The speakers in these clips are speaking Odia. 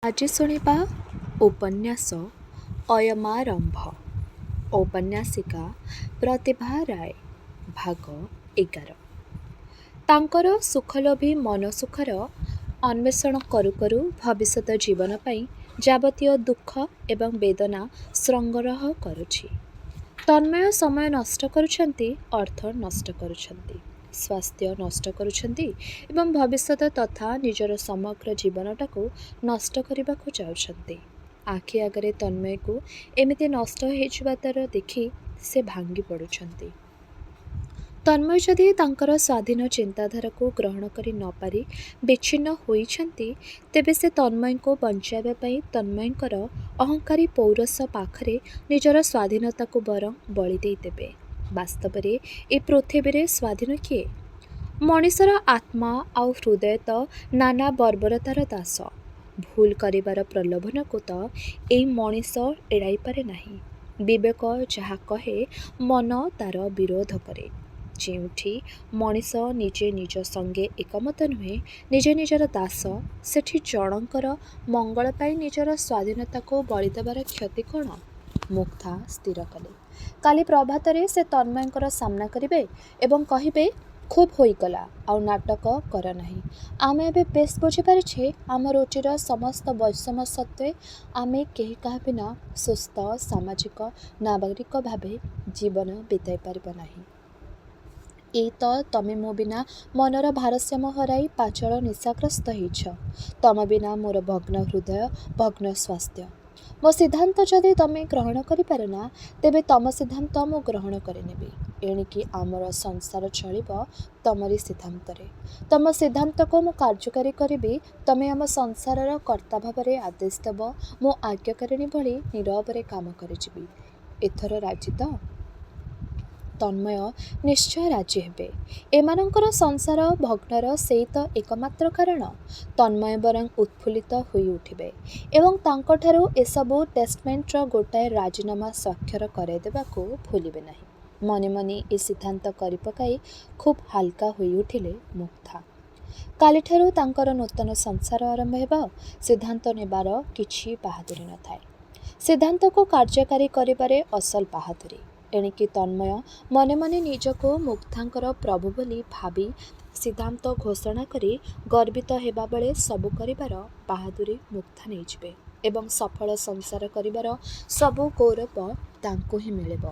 ଆଜି ଶୁଣିବା ଉପନ୍ୟାସ ଅୟମାରମ୍ଭ। ଔପନ୍ୟାସିକା ପ୍ରତିଭା ରାୟ। ଭାଗ 11। ତାଙ୍କର ସୁଖଲୋଭୀ ମନସୁଖର ଅନ୍ୱେଷଣ କରୁ କରୁ ଭବିଷ୍ୟତ ଜୀବନ ପାଇଁ ଯାବତୀୟ ଦୁଃଖ ଏବଂ ବେଦନା ସଂଗ୍ରହ କରୁଛି। ତନ୍ମୟ ସମୟ ନଷ୍ଟ କରୁଛନ୍ତି, ଅର୍ଥ ନଷ୍ଟ କରୁଛନ୍ତି, ସ୍ୱାସ୍ଥ୍ୟ ନଷ୍ଟ କରୁଛନ୍ତି ଏବଂ ଭବିଷ୍ୟତ ତଥା ନିଜର ସମଗ୍ର ଜୀବନଟାକୁ ନଷ୍ଟ କରିବାକୁ ଯାଉଛନ୍ତି। ଆଖି ଆଗରେ ତନ୍ମୟକୁ ଏମିତି ନଷ୍ଟ ହୋଇଯିବାର ଦେଖି ସେ ଭାଙ୍ଗି ପଡ଼ୁଛନ୍ତି। ତନ୍ମୟ ଯଦି ତାଙ୍କର ସ୍ୱାଧୀନ ଚିନ୍ତାଧାରାକୁ ଗ୍ରହଣ କରି ନପାରି ବିଚ୍ଛିନ୍ନ ହୋଇଛନ୍ତି, ତେବେ ସେ ତନ୍ମୟଙ୍କୁ ବଞ୍ଚାଇବା ପାଇଁ ତନ୍ମୟଙ୍କର ଅହଙ୍କାରୀ ପୌରୁଷ ପାଖରେ ନିଜର ସ୍ୱାଧୀନତାକୁ ବରଂ ବଳି ଦେଇଦେବେ। ବାସ୍ତବରେ ଏ ପୃଥିବୀରେ ସ୍ୱାଧୀନ କିଏ? ମଣିଷର ଆତ୍ମା ଆଉ ହୃଦୟ ତ ନାନା ବର୍ବରତାର ଦାସ। ଭୁଲ କରିବାର ପ୍ରଲୋଭନକୁ ତ ଏଇ ମଣିଷ ଏଡ଼ାଇ ପାରେ ନାହିଁ। ବିବେକ ଯାହା କହେ, ମନ ତାର ବିରୋଧ କରେ। ଯେଉଁଠି ମଣିଷ ନିଜେ ନିଜ ସଙ୍ଗେ ଏକମତ ନୁହେଁ, ନିଜେ ନିଜର ଦାସ, ସେଠି ଜଣଙ୍କର ମଙ୍ଗଳ ପାଇଁ ନିଜର ସ୍ୱାଧୀନତାକୁ ବଳିଦେବାର କ୍ଷତି କ'ଣ? ମୁଗ୍ଧା ସ୍ଥିର କଲେ। କାଲି ପ୍ରଭାତରେ ସେ ତନ୍ମୟଙ୍କର ସାମ୍ନା କରିବେ ଏବଂ କହିବେ, ଖୁବ୍ ହୋଇଗଲା, ଆଉ ନାଟକ କର ନାହିଁ। ଆମେ ଏବେ ବେଶ୍ ବୁଝିପାରିଛେ, ଆମ ରୁଚିର ସମସ୍ତ ବୈଷମ୍ୟ ସତ୍ତ୍ୱେ ଆମେ କେହି କାହା ବିନା ସୁସ୍ଥ ସାମାଜିକ ନାଗରିକ ଭାବେ ଜୀବନ ବିତାଇ ପାରିବ ନାହିଁ। ଏଇ ତ ତମେ ମୋ ବିନା ମନର ଭାରସାମ୍ୟ ହରାଇ ପାଚଳ ନିଶାଗ୍ରସ୍ତ ହେଇଛ। ତମ ବିନା ମୋର ଭଗ୍ନ ହୃଦୟ, ଭଗ୍ନ ସ୍ୱାସ୍ଥ୍ୟ। ମୋ ସିଦ୍ଧାନ୍ତ ଯଦି ତମେ ଗ୍ରହଣ କରିପାର ନା, ତେବେ ତମ ସିଦ୍ଧାନ୍ତ ମୁଁ ଗ୍ରହଣ କରିନେବି। ଏଣିକି ଆମର ସଂସାର ଚଳିବ ତମରି ସିଦ୍ଧାନ୍ତରେ। ତମ ସିଦ୍ଧାନ୍ତକୁ ମୁଁ କାର୍ଯ୍ୟକାରୀ କରିବି। ତମେ ଆମ ସଂସାରର କର୍ତ୍ତା ଭାବରେ ଆଦେଶ ଦେବ, ମୁଁ ଆଜ୍ଞାକାରିଣୀ ଭଳି ନୀରବରେ କାମ କରିଯିବି। ଏଥର ରାଜି ତ? ତନ୍ମୟ ନିଶ୍ଚୟ ରାଜି ହେବେ। ଏମାନଙ୍କର ସଂସାର ଭଗ୍ନର ସେଇ ତ ଏକମାତ୍ର କାରଣ। ତନ୍ମୟ ବରଂ ଉତ୍ଫୁଲ୍ଲିତ ହୋଇ ଉଠିବେ ଏବଂ ତାଙ୍କଠାରୁ ଏସବୁ ଟେଷ୍ଟମେଣ୍ଟର ଗୋଟାଏ ରାଜିନାମା ସ୍ୱାକ୍ଷର କରାଇ ଦେବାକୁ ଭୁଲିବେ ନାହିଁ। ମନେ ମନେ ଏ ସିଦ୍ଧାନ୍ତ କରିପକାଇ ଖୁବ୍ ହାଲକା ହୋଇ ଉଠିଲେ ମୁଗ୍ଧା। କାଲିଠାରୁ ତାଙ୍କର ନୂତନ ସଂସାର ଆରମ୍ଭ ହେବ। ସିଦ୍ଧାନ୍ତ ନେବାର କିଛି ବାହାଦୁରୀ ନଥାଏ। ସିଦ୍ଧାନ୍ତକୁ କାର୍ଯ୍ୟକାରୀ କରିବାରେ ଅସଲ ବାହାଦୁରୀ। ଏଣିକି ତନ୍ମୟ ମନେ ମନେ ନିଜକୁ ମୁଗ୍ଧାଙ୍କର ପ୍ରଭୁ ବୋଲି ଭାବି ସିଦ୍ଧାନ୍ତ ଘୋଷଣା କରି ଗର୍ବିତ ହେବାବେଳେ ସବୁ କରିବାର ବାହାଦୁରୀ ମୁଗ୍ଧା ନେଇଯିବେ ଏବଂ ସଫଳ ସଂସାର କରିବାର ସବୁ ଗୌରବ ତାଙ୍କୁ ହିଁ ମିଳିବ।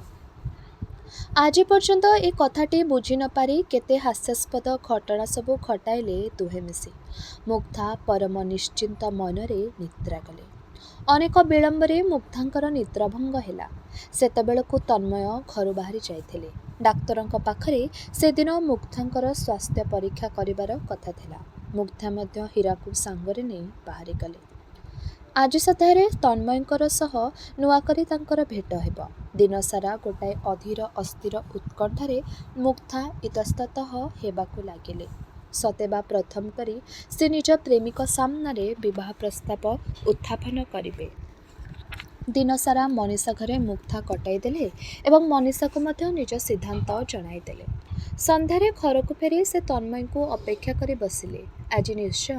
ଆଜି ପର୍ଯ୍ୟନ୍ତ ଏ କଥାଟି ବୁଝି ନପାରି କେତେ ହାସ୍ୟାସ୍ପଦ ଘଟଣା ସବୁ ଘଟାଇଲେ ଦୁହେଁ ମିଶି। ମୁଗ୍ଧା ପରମ ନିଶ୍ଚିନ୍ତ ମନରେ ନିଦ୍ରା ଗଲେ। ଅନେକ ବିଳମ୍ବରେ ମୁଗ୍ଧାଙ୍କର ନିଦ୍ରାଭଙ୍ଗ ହେଲା। ସେତେବେଳକୁ ତନ୍ମୟ ଘରୁ ବାହାରି ଯାଇଥିଲେ। ଡାକ୍ତରଙ୍କ ପାଖରେ ସେଦିନ ମୁଗ୍ଧାଙ୍କର ସ୍ୱାସ୍ଥ୍ୟ ପରୀକ୍ଷା କରିବାର କଥା ଥିଲା। ମୁଗ୍ଧା ମଧ୍ୟ ହୀରାକୁ ସାଙ୍ଗରେ ନେଇ ବାହାରିଗଲେ। ଆଜି ସନ୍ଧ୍ୟାରେ ତନ୍ମୟଙ୍କର ସହ ନୂଆକରି ତାଙ୍କର ଭେଟ ହେବ। ଦିନସାରା ଗୋଟାଏ ଅଧୀର ଅସ୍ଥିର ଉତ୍କଣ୍ଠାରେ ମୁଗ୍ଧା ଇତସ୍ତତଃ ହେବାକୁ ଲାଗିଲେ। ସତେବା ପ୍ରଥମ କରି ସେ ନିଜ ପ୍ରେମିକ ସାମ୍ନାରେ ବିବାହ ପ୍ରସ୍ତାବ ଉତ୍ଥାପନ କରିବେ। ଦିନସାରା ମନୀଷା ଘରେ ମୁଗ୍ଧା କଟାଇ ଦେଲେ ଏବଂ ମନୀଷାକୁ ମଧ୍ୟ ନିଜ ସିଦ୍ଧାନ୍ତ ଜଣାଇଦେଲେ। ସନ୍ଧ୍ୟାରେ ଘରକୁ ଫେରି ସେ ତନ୍ମୟଙ୍କୁ ଅପେକ୍ଷା କରି ବସିଲେ। ଆଜି ନିଶ୍ଚୟ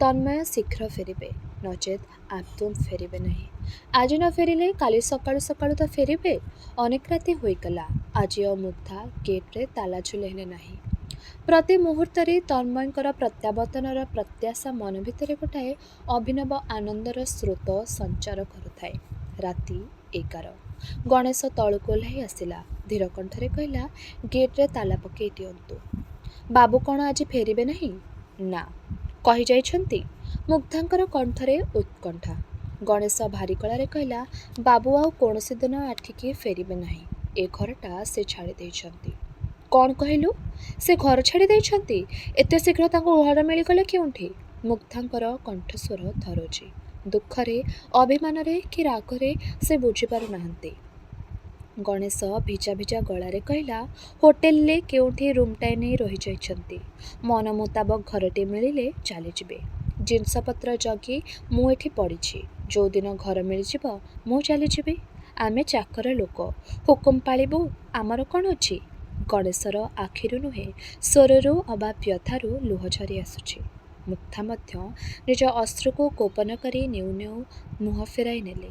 ତନ୍ମୟ ଶୀଘ୍ର ଫେରିବେ, ନଚେତ୍ ଆଦୌ ଫେରିବେ ନାହିଁ। ଆଜି ନ ଫେରିଲେ କାଲି ସକାଳୁ ସକାଳୁ ତ ଫେରିବେ। ଅନେକ ରାତି ହୋଇଗଲା। ଆଜି ଆଉ ମୁଗ୍ଧା ଗେଟ୍ରେ ତାଲା ଝୁଲାଇଲେ ନାହିଁ। ପ୍ରତି ମୁହୂର୍ତ୍ତରେ ତନ୍ମୟଙ୍କର ପ୍ରତ୍ୟାବର୍ତ୍ତନର ପ୍ରତ୍ୟାଶା ମନ ଭିତରେ ଗୋଟାଏ ଅଭିନବ ଆନନ୍ଦର ସ୍ରୋତ ସଞ୍ଚାର କରୁଥାଏ। ରାତି 11। ଗଣେଶ ତଳକୁ ଓହ୍ଲାଇ ଆସିଲା। ଧୀର କଣ୍ଠରେ କହିଲା, ଗେଟ୍ରେ ତାଲା ପକାଇ ଦିଅନ୍ତୁ। ବାବୁ କ'ଣ ଆଜି ଫେରିବେ ନାହିଁ? ନା। କହିଯାଇଛନ୍ତି? ମୁଗ୍ଧାଙ୍କର କଣ୍ଠରେ ଉତ୍କଣ୍ଠା। ଗଣେଶ ଭାରି ଗଳାରେ କହିଲା, ବାବୁ ଆଉ କୌଣସି ଦିନ ଏଠିକି ଫେରିବେ ନାହିଁ। ଏ ଘରଟା ସେ ଛାଡ଼ି ଦେଇଛନ୍ତି। କ'ଣ କହିଲୁ? ସେ ଘର ଛାଡ଼ି ଦେଇଛନ୍ତି? ଏତେ ଶୀଘ୍ର ତାଙ୍କୁ ଘର ମିଳିଗଲେ କେଉଁଠି? ମୁଗ୍ଧାଙ୍କର କଣ୍ଠସ୍ୱର ଥରୁଛି। ଦୁଃଖରେ, ଅଭିମାନରେ କି ରାଗରେ ସେ ବୁଝିପାରୁନାହାନ୍ତି। ଗଣେଶ ଭିଜା ଭିଜା ଗଳାରେ କହିଲା, ହୋଟେଲରେ କେଉଁଠି ରୁମ୍ଟାଏ ନେଇ ରହିଯାଇଛନ୍ତି। ମନ ମୁତାବକ ଘରଟି ମିଳିଲେ ଚାଲିଯିବେ। ଜିନିଷପତ୍ର ଜଗି ମୁଁ ଏଠି ପଡ଼ିଛି। ଯେଉଁଦିନ ଘର ମିଳିଯିବ ମୁଁ ଚାଲିଯିବି। ଆମେ ଚାକର ଲୋକ, ହୁକୁମ ପାଳିବୁ, ଆମର କ'ଣ ଅଛି? ଗଣେଶର ଆଖିରୁ ନୁହେଁ, ସ୍ୱରରୁ ଅବା ବ୍ୟଥାରୁ ଲୁହ ଝରି ଆସୁଛି। ମୁଗ୍ଧା ମଧ୍ୟ ନିଜ ଅଶ୍ରୁକୁ ଗୋପନ କରି ନେଉ ନେଉ ମୁହଁ ଫେରାଇ ନେଲେ।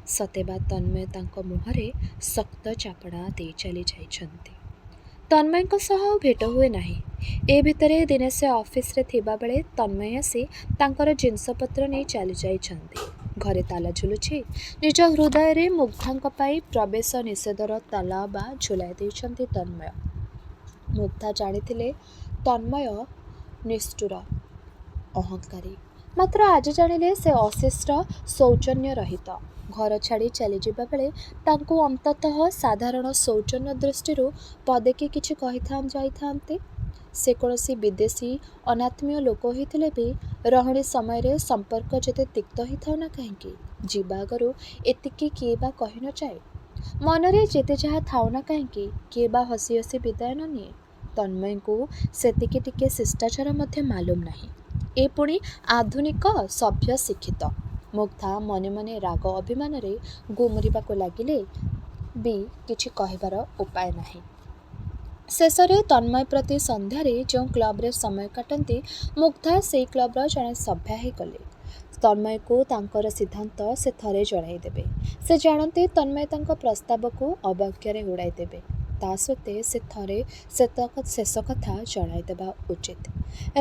ସତେବା ତନ୍ମୟ ତାଙ୍କ ମୁହଁରେ ଶକ୍ତ ଚାପଡ଼ା ଦେଇ ଚାଲି ଯାଇଛନ୍ତି। ତନ୍ମୟଙ୍କ ସହ ଆଉ ଭେଟ ହୁଏ ନାହିଁ। ଏ ଭିତରେ ଦିନେ ସେ ଅଫିସରେ ଥିବାବେଳେ ତନ୍ମୟ ଆସି ତାଙ୍କର ଜିନିଷପତ୍ର ନେଇ ଚାଲି ଯାଇଛନ୍ତି। ଘରେ ତାଲା ଝୁଲୁଛି। ନିଜ ହୃଦୟରେ ମୁଗ୍ଧାଙ୍କ ପାଇଁ ପ୍ରବେଶ ନିଷେଧର ତାଲା ବା ଝୁଲାଇ ଦେଇଛନ୍ତି ତନ୍ମୟ। ମୁଗ୍ଧା ଜାଣିଥିଲେ ତନ୍ମୟ ନିଷ୍ଠୁର, ଅହଙ୍କାରୀ। ମାତ୍ର ଆଜି ଜାଣିଲେ ସେ ଅଶିଷ୍ଟ, ସୌଜନ୍ୟ ରହିତ। ଘର ଛାଡ଼ି ଚାଲିଯିବା ବେଳେ ତାଙ୍କୁ ଅନ୍ତତଃ ସାଧାରଣ ସୌଜନ୍ୟ ଦୃଷ୍ଟିରୁ ପଦେ କି କିଛି ଯାଇଥାନ୍ତେ। ସେ କୌଣସି ବିଦେଶୀ ଅନାତ୍ମୀୟ ଲୋକ ହୋଇଥିଲେ ବି ରହଣି ସମୟରେ ସମ୍ପର୍କ ଯେତେ ତିକ୍ତ ହୋଇଥାଉ ନା କାହିଁକି, ଯିବା ଆଗରୁ ଏତିକି କିଏ ବା କହି ନ ଯାଏ? ମନରେ ଯେତେ ଯାହା ଥାଉ ନା କାହିଁକି କିଏ ବା ହସି ହସି ବିଦାୟ ନ ନିଏ? ତନ୍ମୟଙ୍କୁ ସେତିକି ଟିକେ ଶିଷ୍ଟାଚାର ମଧ୍ୟ ମାଲୁମ ନାହିଁ। ଏ ପୁଣି ଆଧୁନିକ, ସଭ୍ୟ, ଶିକ୍ଷିତ। ମୁଗ୍ଧା ମନେ ମନେ ରାଗ ଅଭିମାନରେ ଗୁମୁରିବାକୁ ଲାଗିଲେ ବି କିଛି କହିବାର ଉପାୟ ନାହିଁ। ଶେଷରେ ତନ୍ମୟ ପ୍ରତି ସନ୍ଧ୍ୟାରେ ଯେଉଁ କ୍ଲବରେ ସମୟ କାଟନ୍ତି, ମୁଗ୍ଧା ସେହି କ୍ଲବର ଜଣେ ସଭ୍ୟା ହୋଇଗଲେ। ତନ୍ମୟକୁ ତାଙ୍କର ସିଦ୍ଧାନ୍ତ ସେ ଥରେ ଜଣାଇଦେବେ। ସେ ଜାଣନ୍ତି ତନ୍ମୟ ତାଙ୍କ ପ୍ରସ୍ତାବକୁ ଅବଜ୍ଞାରେ ଉଡ଼ାଇ ଦେବେ। ତା ସତ୍ତ୍ୱେ ସେ ଥରେ ଶେଷ କଥା ଜଣାଇଦେବା ଉଚିତ।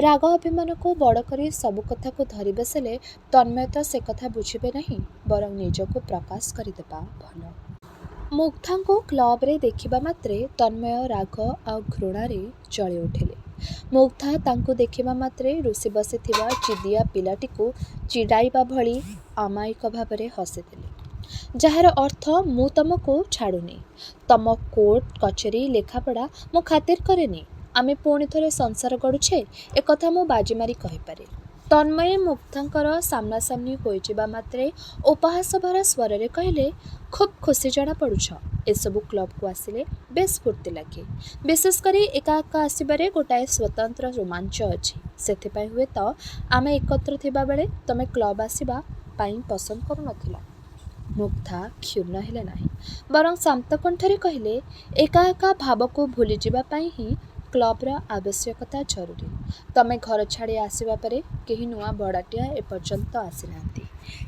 ରାଗ ଅଭିମାନକୁ ବଡ଼ କରି ସବୁ କଥାକୁ ଧରି ବସିଲେ ତନ୍ମୟ ତ ସେ କଥା ବୁଝିବେ ନାହିଁ, ବରଂ ନିଜକୁ ପ୍ରକାଶ କରିଦେବା ଭଲ। ମୁଗ୍ଧାଙ୍କୁ କ୍ଲବରେ ଦେଖିବା ମାତ୍ରେ ତନ୍ମୟ ରାଗ ଆଉ ଘୃଣାରେ ଜଳି ଉଠିଲେ। ମୁଗ୍ଧା ତାଙ୍କୁ ଦେଖିବା ମାତ୍ରେ ରୁଷି ବସିଥିବା ଜିଦିଆ ପିଲାଟିକୁ ଚିଡ଼ାଇବା ଭଳି ଅମାୟିକ ଭାବରେ ହସିଦେଲେ। ଯାହାର ଅର୍ଥ, ମୁଁ ତମକୁ ଛାଡ଼ୁନି। ତମ କୋର୍ଟ କଚେରୀ ଲେଖାପଢ଼ା ମୁଁ ଖାତିର କରେନି। ଆମେ ପୁଣି ଥରେ ସଂସାର ଗଢ଼ୁଛେ, ଏକଥା ମୁଁ ବାଜିମାରି କହିପାରେ। ତନ୍ମୟ ମୁଗ୍ଧାଙ୍କର ସାମ୍ନାସାମ୍ନି ହୋଇଯିବା ମାତ୍ରେ ଉପହାସ ଭରା ସ୍ୱରରେ କହିଲେ, ଖୁବ୍ ଖୁସି ଜଣାପଡ଼ୁଛ। ଏସବୁ କ୍ଲବକୁ ଆସିଲେ ବେଶ୍ ଫୁର୍ତ୍ତି ଲାଗେ। ବିଶେଷ କରି ଏକା ଏକା ଆସିବାରେ ଗୋଟାଏ ସ୍ୱତନ୍ତ୍ର ରୋମାଞ୍ଚ ଅଛି। ସେଥିପାଇଁ ହୁଏତ ଆମେ ଏକତ୍ର ଥିବାବେଳେ ତମେ କ୍ଲବ ଆସିବା ପାଇଁ ପସନ୍ଦ କରୁନଥିଲ। ମୁଗ୍ଧା କ୍ଷୁଣ୍ଣ ହେଲେ ନାହିଁ, ବରଂ ଶାନ୍ତ କଣ୍ଠରେ କହିଲେ, ଏକା ଏକା ଭାବକୁ ଭୁଲିଯିବା ପାଇଁ ହିଁ କ୍ଲବର ଆବଶ୍ୟକତା ଜରୁରୀ। ତମେ ଘର ଛାଡ଼ି ଆସିବା ପରେ କେହି ନୂଆ ଭଡ଼ାଟିଆ ଏପର୍ଯ୍ୟନ୍ତ ଆସିନାହାନ୍ତି।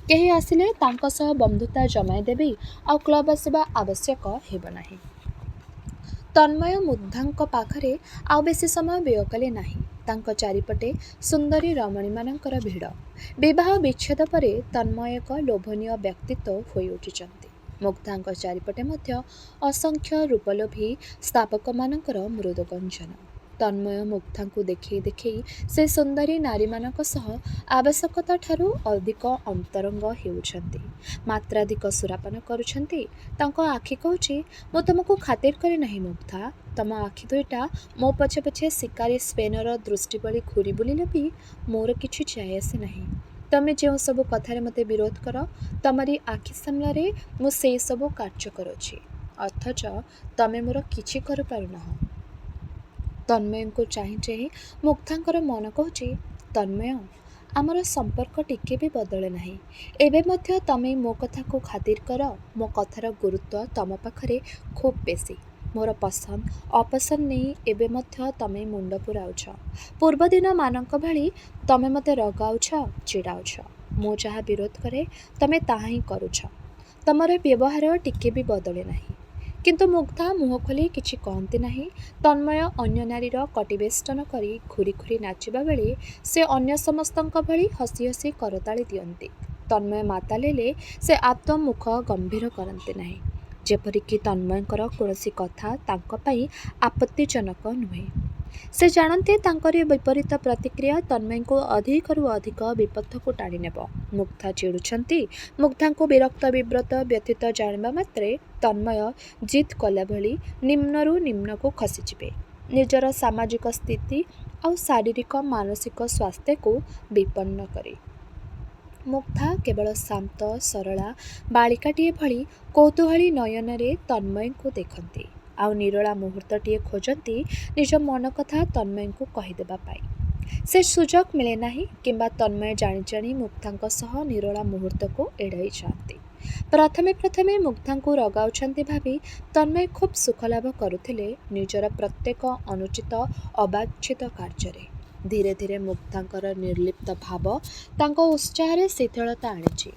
କେହି ଆସିଲେ ତାଙ୍କ ସହ ବନ୍ଧୁତା ଜମାଇ ଦେବି, ଆଉ କ୍ଲବ ଆସିବା ଆବଶ୍ୟକ ହେବ ନାହିଁ। ତନ୍ମୟ ମୁଗ୍ଧାଙ୍କ ପାଖରେ ଆଉ ବେଶୀ ସମୟ ବ୍ୟୟ କଲେ ନାହିଁ। ତାଙ୍କ ଚାରିପଟେ ସୁନ୍ଦରୀ ରମଣୀମାନଙ୍କର ଭିଡ଼। ବିବାହ ବିଚ୍ଛେଦ ପରେ ତନ୍ମୟ ଏକ ଲୋଭନୀୟ ବ୍ୟକ୍ତିତ୍ୱ ହୋଇ ଉଠିଛନ୍ତି। ମୁଗ୍ଧାଙ୍କ ଚାରିପଟେ ମଧ୍ୟ ଅସଂଖ୍ୟ ରୂପଲୋଭୀ ସ୍ତାବକମାନଙ୍କର ମୃଦୁ ଗଞ୍ଜନ। ତନ୍ମୟ ମୁଗ୍ଧାଙ୍କୁ ଦେଖେଇ ଦେଖେଇ ସେ ସୁନ୍ଦରୀ ନାରୀମାନଙ୍କ ସହ ଆବଶ୍ୟକତାଠାରୁ ଅଧିକ ଅନ୍ତରଙ୍ଗ ହେଉଛନ୍ତି। ମାତ୍ରାଧିକ ସୁରାପାନ କରୁଛନ୍ତି। ତାଙ୍କ ଆଖି କହୁଛି, ମୁଁ ତମକୁ ଖାତିର କରେ ନାହିଁ ମୁଗ୍ଧା। ତମ ଆଖି ଦୁଇଟା ମୋ ପଛେ ପଛେ ଶିକାରୀ ସ୍ପେନର ଦୃଷ୍ଟି ଭଳି ଘୂରି ବୁଲିଲେ ବି ମୋର କିଛି ଯାଏ ଆସେ ନାହିଁ। ତମେ ଯେଉଁ ସବୁ କଥାରେ ମୋତେ ବିରୋଧ କର, ତମରି ଆଖି ସାମ୍ନାରେ ମୁଁ ସେଇ ସବୁ କାର୍ଯ୍ୟ କରୁଛି। ଅଥଚ ତମେ ମୋର କିଛି କରିପାରୁନାହଁ। ତନ୍ମୟଙ୍କୁ ଚାହିଁ ଚାହିଁ ମୁଗ୍ଧାଙ୍କର ମନ କହୁଛି, ତନ୍ମୟ, ଆମର ସମ୍ପର୍କ ଟିକେ ବି ବଦଳେ ନାହିଁ। ଏବେ ମଧ୍ୟ ତମେ ମୋ କଥାକୁ ଖାତିର କର। ମୋ କଥାର ଗୁରୁତ୍ୱ ତମ ପାଖରେ ଖୁବ୍ ବେଶୀ। ମୋର ପସନ୍ଦ ଅପସନ୍ଦ ନେଇ ଏବେ ମଧ୍ୟ ତମେ ମୁଣ୍ଡ ପୁରାଉଛ। ପୂର୍ବଦିନମାନଙ୍କ ଭଳି ତମେ ମୋତେ ରଗାଉଛ, ଚିଡ଼ାଉଛ। ମୁଁ ଯାହା ବିରୋଧ କରେ ତମେ ତାହା ହିଁ କରୁଛ। ତମର ବ୍ୟବହାର ଟିକେ ବି ବଦଳେ ନାହିଁ। କିନ୍ତୁ ମୁଗ୍ଧା ମୁହଁ ଖୋଲି କିଛି କହନ୍ତି ନାହିଁ। ତନ୍ମୟ ଅନ୍ୟ ନାରୀର କଟିବେଷ୍ଟନ କରି ଘୂରି ଘୂରି ନାଚିବା ବେଳେ ସେ ଅନ୍ୟ ସମସ୍ତଙ୍କ ଭଳି ହସି ହସି କରତାଳି ଦିଅନ୍ତି। ତନ୍ମୟ ମାତାଲିଲେ ସେ ଆଦୌ ମୁଖ ଗମ୍ଭୀର କରନ୍ତି ନାହିଁ। ଯେପରିକି ତନ୍ମୟଙ୍କର କୌଣସି କଥା ତାଙ୍କ ପାଇଁ ଆପତ୍ତିଜନକ ନୁହେଁ। ସେ ଜାଣନ୍ତି ତାଙ୍କରି ବିପରୀତ ପ୍ରତିକ୍ରିୟା ତନ୍ମୟଙ୍କୁ ଅଧିକରୁ ଅଧିକ ବିପଥକୁ ଟାଣିନେବ। ମୁଗ୍ଧା ଚିଡ଼ୁଛନ୍ତି। ମୁଗ୍ଧାଙ୍କୁ ବିରକ୍ତ, ବିବ୍ରତ, ବ୍ୟଥିତ ଜାଣିବା ମାତ୍ରେ ତନ୍ମୟ ଜିଦ୍ କଲା ଭଳି ନିମ୍ନରୁ ନିମ୍ନକୁ ଖସିଯିବେ। ନିଜର ସାମାଜିକ ସ୍ଥିତି ଆଉ ଶାରୀରିକ ମାନସିକ ସ୍ୱାସ୍ଥ୍ୟକୁ ବିପନ୍ନ କରି। ମୁଗ୍ଧା କେବଳ ଶାନ୍ତ ସରଳା ବାଳିକାଟିଏ ଭଳି କୌତୂହଳୀ ନୟନରେ ତନ୍ମୟଙ୍କୁ ଦେଖନ୍ତି, ଆଉ ନିରୋଳା ମୁହୂର୍ତ୍ତଟିଏ ଖୋଜନ୍ତି ନିଜ ମନ କଥା ତନ୍ମୟଙ୍କୁ କହିଦେବା ପାଇଁ। ସେ ସୁଯୋଗ ମିଳେ ନାହିଁ, କିମ୍ବା ତନ୍ମୟ ଜାଣି ଜାଣି ମୁଗ୍ଧାଙ୍କ ସହ ନିରୋଳା ମୁହୂର୍ତ୍ତକୁ ଏଡ଼ାଇ ଯାଆନ୍ତି। ପ୍ରଥମେ ପ୍ରଥମେ ମୁଗ୍ଧାଙ୍କୁ ରଗାଉଛନ୍ତି ଭାବି ତନ୍ମୟ ଖୁବ୍ ସୁଖ ଲାଭ କରୁଥିଲେ ନିଜର ପ୍ରତ୍ୟେକ ଅନୁଚିତ ଅବାଞ୍ଛିତ କାର୍ଯ୍ୟରେ। ଧୀରେ ଧୀରେ ମୁଗ୍ଧାଙ୍କର ନିର୍ଲିପ୍ତ ଭାବ ତାଙ୍କ ଉତ୍ସାହରେ ଶିଥିଳତା ଆଣିଛି।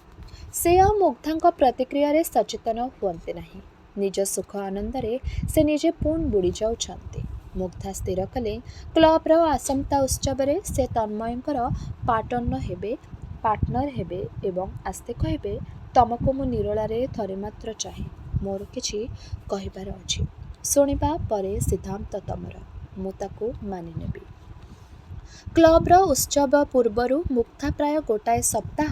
ସେ ଆଉ ମୁଗ୍ଧାଙ୍କ ପ୍ରତିକ୍ରିୟାରେ ସଚେତନ ହୁଅନ୍ତି ନାହିଁ। ନିଜ ସୁଖ ଆନନ୍ଦରେ ସେ ନିଜେ ପୁଣି ବୁଡ଼ି ଯାଉଛନ୍ତି। ମୁଗ୍ଧା ସ୍ଥିର କଲେ କ୍ଲବର ଆସନ୍ତା ଉତ୍ସବରେ ସେ ତନ୍ମୟଙ୍କର ପାର୍ଟନର ହେବେ ଏବଂ ଆସ୍ତେ କହିବେ, ତମକୁ ମୁଁ ନିରୋଳାରେ ଥରେ ମାତ୍ର ଚାହେଁ। ମୋର କିଛି କହିବାର ଅଛି। ଶୁଣିବା ପରେ ସିଦ୍ଧାନ୍ତ ତମର। ମୁଁ ତାକୁ ମାନିନେବି। କ୍ଲବର ଉତ୍ସବ ପୂର୍ବରୁ ମୁଗ୍ଧା ପ୍ରାୟ ଗୋଟାଏ ସପ୍ତାହ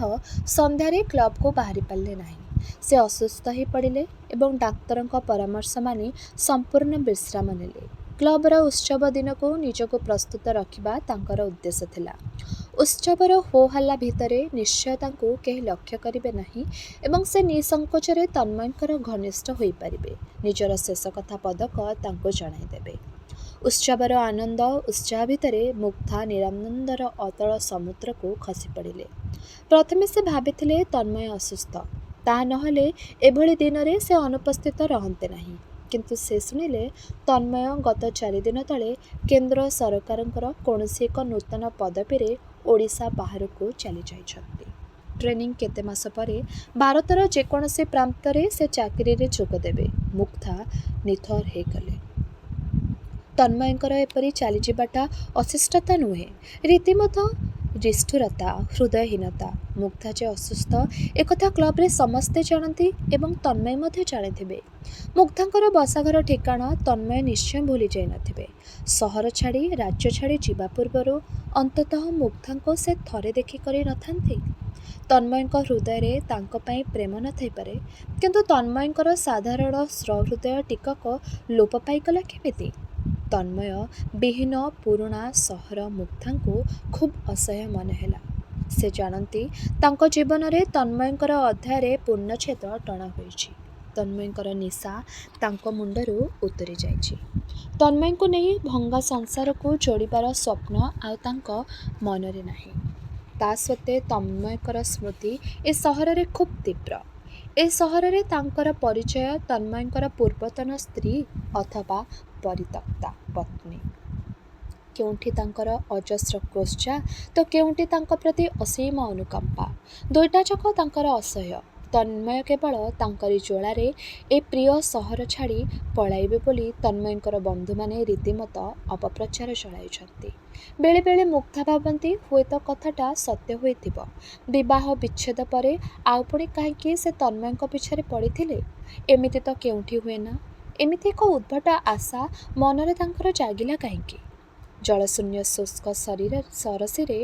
ସନ୍ଧ୍ୟାରେ କ୍ଲବକୁ ବାହାରି ପାରିଲେ ନାହିଁ। ସେ ଅସୁସ୍ଥ ହୋଇ ପଡ଼ିଲେ ଏବଂ ଡାକ୍ତରଙ୍କ ପରାମର୍ଶ ମାନି ସମ୍ପୂର୍ଣ୍ଣ ବିଶ୍ରାମ ନେଲେ। କ୍ଲବର ଉତ୍ସବ ଦିନକୁ ନିଜକୁ ପ୍ରସ୍ତୁତ ରଖିବା ତାଙ୍କର ଉଦ୍ଦେଶ୍ୟ ଥିଲା। ଉତ୍ସବର ହୋ ହାଲ୍ଲା ଭିତରେ ନିଶ୍ଚୟ ତାଙ୍କୁ କେହି ଲକ୍ଷ୍ୟ କରିବେ ନାହିଁ ଏବଂ ସେ ନିଃସଙ୍କୋଚରେ ତନ୍ମୟଙ୍କର ଘନିଷ୍ଠ ହୋଇପାରିବେ। ନିଜର ଶେଷ କଥା ପଦକ ତାଙ୍କୁ ଜଣାଇଦେବେ। ଉତ୍ସବର ଆନନ୍ଦ ଉତ୍ସାହ ଭିତରେ ମୁଗ୍ଧା ନିରାନନ୍ଦର ଅତଳ ସମୁଦ୍ରକୁ ଖସି ପଡ଼ିଲେ। ପ୍ରଥମେ ସେ ଭାବିଥିଲେ ତନ୍ମୟ ଅସୁସ୍ଥ, ତାହା ନହେଲେ ଏଭଳି ଦିନରେ ସେ ଅନୁପସ୍ଥିତ ରହନ୍ତେ ନାହିଁ। କିନ୍ତୁ ସେ ଶୁଣିଲେ ତନ୍ମୟ ଗତ 4 ଦିନ ତଳେ କେନ୍ଦ୍ର ସରକାରଙ୍କର କୌଣସି ଏକ ନୂତନ ପଦବୀରେ ଓଡ଼ିଶା ବାହାରକୁ ଚାଲିଯାଇଛନ୍ତି। ଟ୍ରେନିଂ କେତେ ମାସ ପରେ ଭାରତର ଯେକୌଣସି ପ୍ରାନ୍ତରେ ସେ ଚାକିରିରେ ଯୋଗ ଦେବେ। ମୁଗ୍ଧା ନିଥର ହୋଇଗଲେ। ତନ୍ମୟଙ୍କର ଏପରି ଚାଲିଯିବାଟା ଅଶିଷ୍ଟତା ନୁହେଁ, ରୀତିମତ ନିଷ୍ଠୁରତା, ହୃଦୟହୀନତା। ମୁଗ୍ଧା ଯେ ଅସୁସ୍ଥ ଏକଥା କ୍ଲବରେ ସମସ୍ତେ ଜାଣନ୍ତି ଏବଂ ତନ୍ମୟ ମଧ୍ୟ ଜାଣିଥିବେ। ମୁଗ୍ଧାଙ୍କର ବସାଘର ଠିକଣା ତନ୍ମୟ ନିଶ୍ଚୟ ଭୁଲି ଯାଇନଥିବେ। ସହର ଛାଡ଼ି ରାଜ୍ୟ ଛାଡ଼ି ଯିବା ପୂର୍ବରୁ ଅନ୍ତତଃ ମୁଗ୍ଧାଙ୍କୁ ସେ ଥରେ ଦେଖି କରି ନଥାନ୍ତି। ତନ୍ମୟଙ୍କ ହୃଦୟରେ ତାଙ୍କ ପାଇଁ ପ୍ରେମ ନଥାଇପାରେ, କିନ୍ତୁ ତନ୍ମୟଙ୍କର ସାଧାରଣ ସହୃଦୟ ଟିକକ ଲୋପ ପାଇଗଲା କେମିତି? ତନ୍ମୟ ବିହୀନ ପୁରୁଣା ସହର ମୁଗ୍ଧାଙ୍କୁ ଖୁବ୍ ଅସହ୍ୟ ମନେହେଲା। ସେ ଜାଣନ୍ତି ତାଙ୍କ ଜୀବନରେ ତନ୍ମୟଙ୍କର ଅଧ୍ୟାୟରେ ପୂର୍ଣ୍ଣଚ୍ଛେଦ ଟଣା ହୋଇଛି। ତନ୍ମୟଙ୍କର ନିଶା ତାଙ୍କ ମୁଣ୍ଡରୁ ଉତୁରି ଯାଇଛି। ତନ୍ମୟଙ୍କୁ ନେଇ ଭଙ୍ଗା ସଂସାରକୁ ଯୋଡ଼ିବାର ସ୍ୱପ୍ନ ଆଉ ତାଙ୍କ ମନରେ ନାହିଁ। ତା ସତ୍ତ୍ୱେ ତନ୍ମୟଙ୍କର ସ୍ମୃତି ଏ ସହରରେ ଖୁବ୍ ତୀବ୍ର। ଏ ସହରରେ ତାଙ୍କର ପରିଚୟ ତନ୍ମୟଙ୍କର ପୂର୍ବତନ ସ୍ତ୍ରୀ ଅଥବା ପରିତ୍ୟକ୍ତା ପତ୍ନୀ। କେଉଁଠି ତାଙ୍କର ଅଜସ୍ର କ୍ରୋଶ୍ଚା ତ କେଉଁଠି ତାଙ୍କ ପ୍ରତି ଅସୀମ ଅନୁକମ୍ପା। ଦୁଇଟାଯାକ ତାଙ୍କର ଅସହ୍ୟ। ତନ୍ମୟ କେବଳ ତାଙ୍କରି ଜ୍ୱାଳାରେ ଏ ପ୍ରିୟ ସହର ଛାଡ଼ି ପଳାଇବେ ବୋଲି ତନ୍ମୟଙ୍କର ବନ୍ଧୁମାନେ ରୀତିମତ ଅପପ୍ରଚାର ଚଳାଇଛନ୍ତି। ବେଳେବେଳେ ମୁଗ୍ଧା ଭାବନ୍ତି ହୁଏତ କଥାଟା ସତ୍ୟ ହୋଇଥିବ। ବିବାହ ବିଚ୍ଛେଦ ପରେ ଆଉ ପୁଣି କାହିଁକି ସେ ତନ୍ମୟଙ୍କ ପିଛରେ ପଡ଼ିଥିଲେ? ଏମିତି ତ କେଉଁଠି ହୁଏ ନା। ଏମିତି ଏକ ଉଦ୍ଭଟ ଆଶା ମନରେ ତାଙ୍କର ଜାଗିଲା କାହିଁକି? ଜଳଶୂନ୍ୟ ଶୁଷ୍କ ସରସୀରେ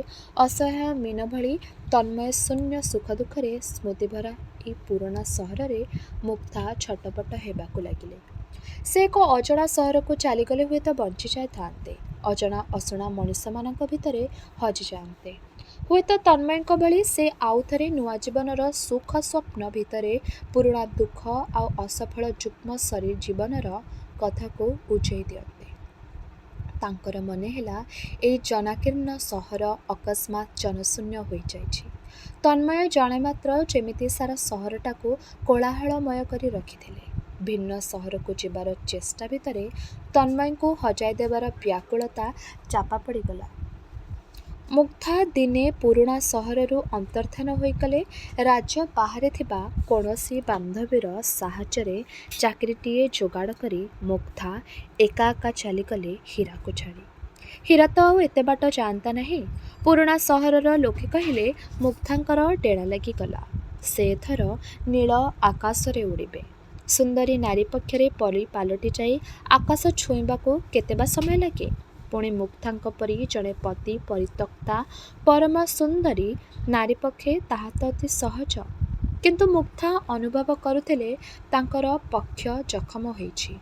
ଅସହାୟ ମୀନ ଭଳି ତନ୍ମୟ ଶୂନ୍ୟ ସୁଖ ଦୁଃଖରେ ସ୍ମୃତିଭରା ଏ ପୁରୁଣା ସହରରେ ମୁଗ୍ଧା ଛଟପଟ ହେବାକୁ ଲାଗିଲେ। ସେ ଏକ ଅଜଣା ସହରକୁ ଚାଲିଗଲେ ହୁଏତ ବଞ୍ଚି ଯାଇଥାନ୍ତେ। ଅଜଣା ଅଶୁଣା ମଣିଷମାନଙ୍କ ଭିତରେ ହଜିଯାଆନ୍ତେ। ହୁଏତ ତନ୍ମୟଙ୍କ ଭଳି ସେ ଆଉ ଥରେ ନୂଆ ଜୀବନର ସୁଖ ସ୍ୱପ୍ନ ଭିତରେ ପୁରୁଣା ଦୁଃଖ ଆଉ ଅସଫଳ ଯୁଗ୍ମ ଜୀବନର କଥାକୁ ଉଜେଇ ଦିଅନ୍ତେ। ତାଙ୍କର ମନେ ହେଲା ଏହି ଜନାକୀର୍ଣ୍ଣ ସହର ଅକସ୍ମାତ୍ ଜନଶୂନ୍ୟ ହୋଇଯାଇଛି। ତନ୍ମୟ ଜଣେ ମାତ୍ର ଯେମିତି ସାରା ସହରଟାକୁ କୋଳାହଳମୟ କରି ରଖିଥିଲେ। ଭିନ୍ନ ସହରକୁ ଯିବାର ଚେଷ୍ଟା ଭିତରେ ତନ୍ମୟଙ୍କୁ ହଜାଇ ଦେବାର ବ୍ୟାକୁଳତା ଚାପା ପଡ଼ିଗଲା। ମୁଗ୍ଧା ଦିନେ ପୁରୁଣା ସହରରୁ ଅନ୍ତର୍ଦ୍ଧାନ ହୋଇଗଲେ ରାଜ୍ୟ ବାହାରେ ଥିବା କୌଣସି ବାନ୍ଧବୀର ସାହାଯ୍ୟରେ ଚାକିରିଟିଏ ଯୋଗାଡ଼ କରି ମୁଗ୍ଧା ଏକା ଏକା ଚାଲିଗଲେ ହୀରାକୁ ଛାଡ଼ି। ହୀରା ତ ଆଉ ଏତେ ବାଟ ଯାଆନ୍ତା ନାହିଁ। ପୁରୁଣା ସହରର ଲୋକେ କହିଲେ ମୁଗ୍ଧାଙ୍କର ଡେଣା ଲାଗିଗଲା। ସେ ଏଥର ନୀଳ ଆକାଶରେ ଉଡ଼ିବେ। ସୁନ୍ଦରୀ ନାରୀ ପକ୍ଷରେ ପରି ପାଲଟି ଯାଇ ଆକାଶ ଛୁଇଁବାକୁ କେତେ ବା ସମୟ ଲାଗେ? ପୁଣି ମୁଗ୍ଧାଙ୍କ ପରି ଜଣେ ପତି ପରିତ୍ୟକ୍ତା ପରମା ସୁନ୍ଦରୀ ନାରୀ ପକ୍ଷେ ତାହା ତ ଅତି ସହଜ। କିନ୍ତୁ ମୁଗ୍ଧା ଅନୁଭବ କରୁଥିଲେ ତାଙ୍କର ପକ୍ଷ ଜଖମ ହୋଇଛି।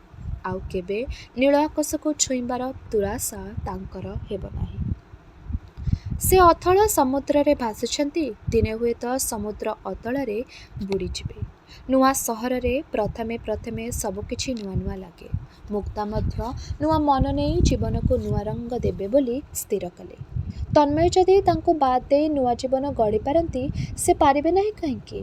ଆଉ କେବେ ନୀଳ ଆକାଶକୁ ଛୁଇଁବାର ଦୁରାଶା ତାଙ୍କର ହେବ ନାହିଁ। ସେ ଅଥଳ ସମୁଦ୍ରରେ ଭାସୁଛନ୍ତି। ଦିନେ ହୁଏତ ସମୁଦ୍ର ଅତଳରେ ବୁଡ଼ିଯିବେ। ନୂଆ ସହରରେ ପ୍ରଥମେ ପ୍ରଥମେ ସବୁକିଛି ନୂଆ ନୂଆ ଲାଗେ। ମୁଗ୍ଧା ମଧ୍ୟ ନୂଆ ମନ ନେଇ ଜୀବନକୁ ନୂଆ ରଙ୍ଗ ଦେବେ ବୋଲି ସ୍ଥିର କଲେ। ତନ୍ମୟ ଯଦି ତାଙ୍କୁ ବାଦ୍ ଦେଇ ନୂଆ ଜୀବନ ଗଢ଼ିପାରନ୍ତି ସେ ପାରିବେ ନାହିଁ କାହିଁକି?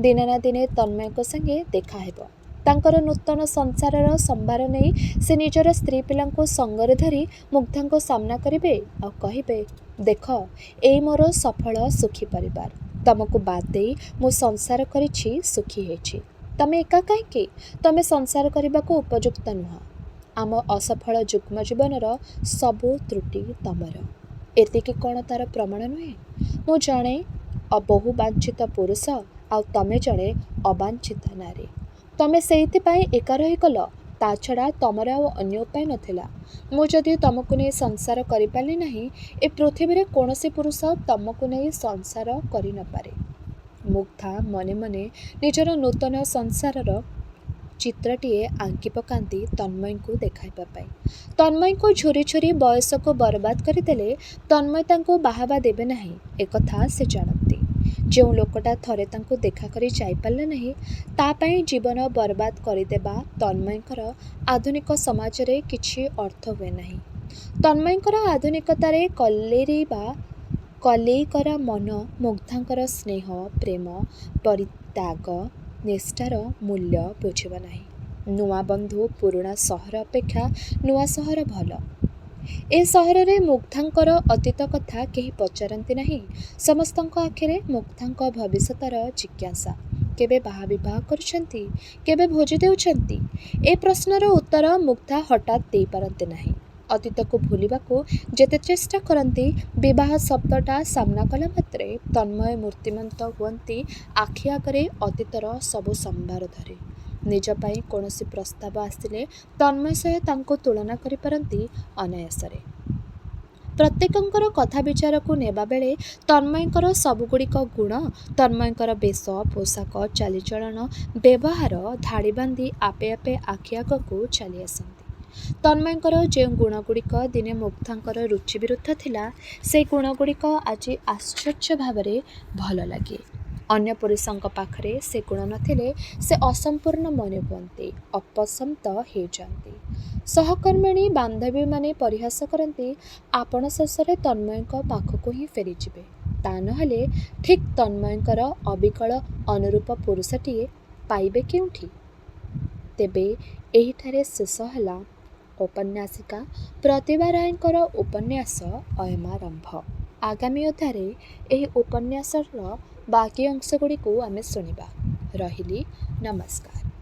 ଦିନେ ନା ଦିନେ ତନ୍ମୟଙ୍କ ସାଙ୍ଗେ ଦେଖା ହେବ। ତାଙ୍କର ନୂତନ ସଂସାରର ସମ୍ଭାର ନେଇ ସେ ନିଜର ସ୍ତ୍ରୀ ପିଲାଙ୍କୁ ସଙ୍ଗରେ ଧରି ମୁଗ୍ଧାଙ୍କ ସାମ୍ନା କରିବେ ଆଉ କହିବେ, ଦେଖ ଏଇ ମୋର ସଫଳ ସୁଖୀ ପରିବାର। ତମକୁ ବାଦ ଦେଇ ମୁଁ ସଂସାର କରିଛି, ସୁଖୀ ହେଇଛି। ତମେ ଏକା କାହିଁକି? ତମେ ସଂସାର କରିବାକୁ ଉପଯୁକ୍ତ ନୁହଁ। ଆମ ଅସଫଳ ଯୁଗ୍ମ ଜୀବନର ସବୁ ତ୍ରୁଟି ତମର। ଏତିକି କ'ଣ ତାର ପ୍ରମାଣ ନୁହେଁ? ମୁଁ ଜଣେ ବହୁ ବାଞ୍ଛିତ ପୁରୁଷ ଆଉ ତମେ ଜଣେ ଅବାଞ୍ଛିତା ନାରୀ। ତମେ ସେଇଥିପାଇଁ ଏକା ରହିଗଲ। ତା ଛଡ଼ା ତମର ଆଉ ଅନ୍ୟ ଉପାୟ ନଥିଲା। ମୁଁ ଯଦି ତମକୁ ନେଇ ସଂସାର କରିପାରିଲି ନାହିଁ, ଏ ପୃଥିବୀରେ କୌଣସି ପୁରୁଷ ତମକୁ ନେଇ ସଂସାର କରିନପାରେ। ମୁଗ୍ଧା ମନେ ମନେ ନିଜର ନୂତନ ସଂସାରର ଚିତ୍ରଟିଏ ଆଙ୍କି ପକାନ୍ତି ତନ୍ମୟଙ୍କୁ ଦେଖାଇବା ପାଇଁ। ତନ୍ମୟଙ୍କୁ ଝୁରି ଝୁରି ବୟସକୁ ବରବାଦ କରିଦେଲେ ତନ୍ମୟ ତାଙ୍କୁ ବାହାବା ଦେବେ ନାହିଁ, ଏକଥା ସେ ଜାଣନ୍ତି। ଯେଉଁ ଲୋକଟା ଥରେ ତାଙ୍କୁ ଦେଖା କରି ଯାଇପାରିଲା ନାହିଁ, ତା ପାଇଁ ଜୀବନ ବରବାଦ କରିଦେବା ତନ୍ମୟଙ୍କର ଆଧୁନିକ ସମାଜରେ କିଛି ଅର୍ଥ ହୁଏ ନାହିଁ। ତନ୍ମୟଙ୍କର ଆଧୁନିକତାରେ କଲେଇ କରା ମନ ମୁଗ୍ଧାଙ୍କର ସ୍ନେହ, ପ୍ରେମ, ପରିତ୍ୟାଗ, ନିଷ୍ଠାର ମୂଲ୍ୟ ବୁଝିବ ନାହିଁ। ନୂଆ ବନ୍ଧୁ ପୁରୁଣା ସହର ଅପେକ୍ଷା ନୂଆ ସହର ଭଲ। ଏ ସହରରେ ମୁଗ୍ଧାଙ୍କର ଅତୀତ କଥା କେହି ପଚାରନ୍ତି ନାହିଁ। ସମସ୍ତଙ୍କ ଆଖିରେ ମୁଗ୍ଧାଙ୍କ ଭବିଷ୍ୟତର ଜିଜ୍ଞାସା। କେବେ ବିବାହ କରୁଛନ୍ତି? କେବେ ଭୋଜି ଦେଉଛନ୍ତି? ଏ ପ୍ରଶ୍ନର ଉତ୍ତର ମୁଗ୍ଧା ହଠାତ୍ ଦେଇପାରନ୍ତି ନାହିଁ। ଅତୀତକୁ ଭୁଲିବାକୁ ଯେତେ ଚେଷ୍ଟା କରନ୍ତି, ବିବାହ ଶବ୍ଦଟା ସାମ୍ନା କଲା ମାତ୍ରେ ତନ୍ମୟ ମୂର୍ତ୍ତିମନ୍ତ ହୁଅନ୍ତି ଆଖି ଆଗରେ ଅତୀତର ସବୁ ସମ୍ଭାର ଧରି। ନିଜ ପାଇଁ କୌଣସି ପ୍ରସ୍ତାବ ଆସିଲେ ତନ୍ମୟ ସହ ତାଙ୍କୁ ତୁଳନା କରିପାରନ୍ତି ଅନାୟାସରେ। ପ୍ରତ୍ୟେକଙ୍କର କଥା ବିଚାରକୁ ନେବା ବେଳେ ତନ୍ମୟଙ୍କର ସବୁଗୁଡ଼ିକ ଗୁଣ, ତନ୍ମୟଙ୍କର ବେଶ, ପୋଷାକ, ଚାଲିଚଳନ, ବ୍ୟବହାର ଧାଡ଼ି ବାନ୍ଧି ଆପେ ଆପେ ଆଖି ଆଗକୁ ଚାଲି ଆସନ୍ତି। ତନ୍ମୟଙ୍କର ଯେଉଁ ଗୁଣଗୁଡ଼ିକ ଦିନେ ମୁଗ୍ଧାଙ୍କର ରୁଚି ବିରୁଦ୍ଧ ଥିଲା, ସେହି ଗୁଣଗୁଡ଼ିକ ଆଜି ଆଶ୍ଚର୍ଯ୍ୟ ଭାବରେ ଭଲ ଲାଗେ। ଅନ୍ୟ ପୁରୁଷଙ୍କ ପାଖରେ ସେ ଗୁଣ ନଥିଲେ ସେ ଅସମ୍ପୂର୍ଣ୍ଣ ମନେ ହୁଅନ୍ତି, ଅପସନ୍ତ ହୋଇଯାଆନ୍ତି। ସହକର୍ମିଣୀ ବାନ୍ଧବୀମାନେ ପରିହାସ କରନ୍ତି, ଆପଣ ଶେଷରେ ତନ୍ମୟଙ୍କ ପାଖକୁ ହିଁ ଫେରିଯିବେ। ତା ନହେଲେ ଠିକ୍ ତନ୍ମୟଙ୍କର ଅବିକଳ ଅନୁରୂପ ପୁରୁଷଟିଏ ପାଇବେ କେଉଁଠି? ତେବେ ଏହିଠାରେ ଶେଷ ହେଲା ଔପନ୍ୟାସିକା ପ୍ରତିଭା ରାୟଙ୍କର ଉପନ୍ୟାସ ଅୟମାରମ୍ଭ। ଆଗାମୀ ଅଧ୍ୟାୟରେ ଏହି ଉପନ୍ୟାସର ବାକି ଅଂଶଗୁଡ଼ିକୁ ଆମେ ଶୁଣିବା। ରହିଲି, ନମସ୍କାର।